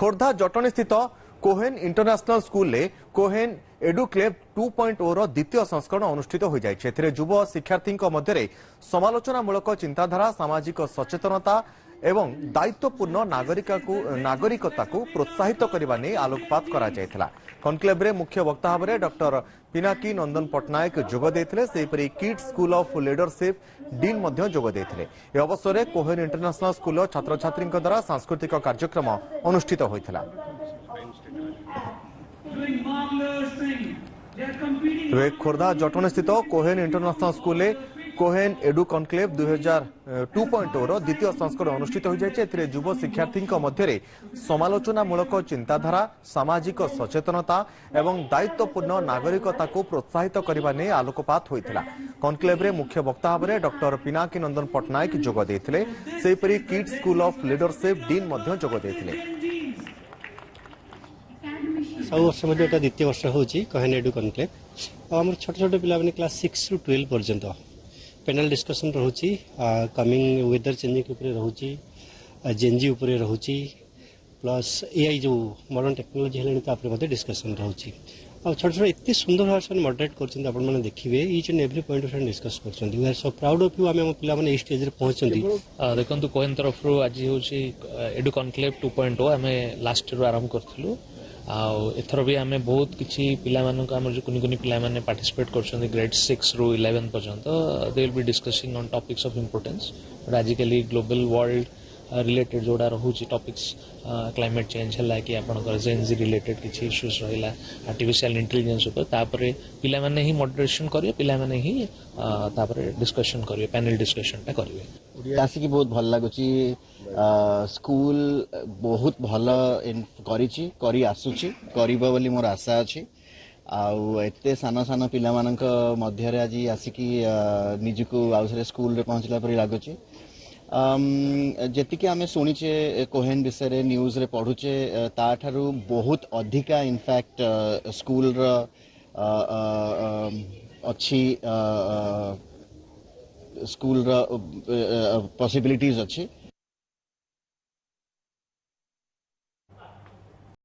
खोर्धा जटणी स्थित Cohen international school Cohen एडुक्लेव 2.0 द्वितीय संस्करण अनुष्ठित हो जाए। युव शिक्षार्थी मध्य समालोचनामूलक चिंताधारा सामाजिक सचेतनता एवं दायित्वपूर्ण नागरिकता को प्रोत्साहित करने नहीं आलोकपात करा कनक्लेव रे मुख्य वक्ता भाव में डॉक्टर पिनाकी नंदन पट्टनायक जोग देथिले। सेपरी kids school of leadership dean मध्य जोग देथिले। ए अवसर में कोहेन इंटरनेशनल स्कूल छात्र छात्री द्वारा सांस्कृतिक कार्यक्रम अनुष्ठित होइथिला। खोर्धा जटणी स्थित Cohen international school Cohen एडु conclave 2.0 द्वितीय संस्करण अनुष्ठित हो जाए। युव शिक्षार्थी मध्य समालोचनामूलक चिंताधारा सामाजिक सचेतनता एवं दायित्वपूर्ण नागरिकता को प्रोत्साहित करने नहीं आलोकपात होइथिला। कनक्लेव रे मुख्य वक्ता भाव में डॉक्टर पिनाकी नंदन पट्टनायक जोग देथिले। सेपरी kids school of leadership dean मध्य जोग देथिले। सब वर्ष मध्य द्वितीय वर्ष होची कोहेन एडु कनक्लेव आम छोट छोट पिला क्लास 6 ରୁ 12 पर्यंत पैनल डिस्कशन रोची कमिंग वेदर चेंजिंग उपरे रोची जेनजी उपरे रोची प्लस एआई जो मॉडर्न टेक्नोलॉजी हेले तापरे मते डिस्कशन रोची आ छोट छोट इतनी सुंदर भाव से मॉडरेट करछन आपण माने देखिबे each and every point of discuss करछन। We are so proud of you आमे हम पिला माने ई स्टेज रे पहुंचछंती। देखंतु कोहेन तरफ रो आज होची एडु कनक्लेव 2.0 आमे लास्ट रो आरंभ करथिलु। एथर भी आम बहुत किसी पिला जो कुनी पिला पार्टिसिपेट कर ग्रेड 6 ରୁ 11 पर्यंत they will be discussing on topics of importance but आजिकली ग्लोबल वर्ल्ड रिलेटेड जोड़ा रोचे टॉपिक्स क्लाइमेट चेंज है कि आपंकर जेनजी रिलेटेड किसी इश्यूज रहा आर्टिफिशियल इंटेलिजेंस तापर पिला माने ही मॉडरेशन करेंगे पिला माने ही डिस्कशन करेंगे पैनल डिस्कशन करेंगे। आसिक बहुत भल लगुच स्कूल बहुत भल करी आसुची करिबा बोली मोर आशा अच्छी आते सान सान पिला मानक मध्य आज आसिक निजको आउे स्कूल रे पहुंचला परी लगुच। जेतिकी आमे शुणीचे कोहेन विषय न्यूज रे पढ़ुचे ताठारू बहुत अधिका इनफैक्ट स्कूल रो अच्छी स्कूल रो पॉसिबिलिटीज अच्छी।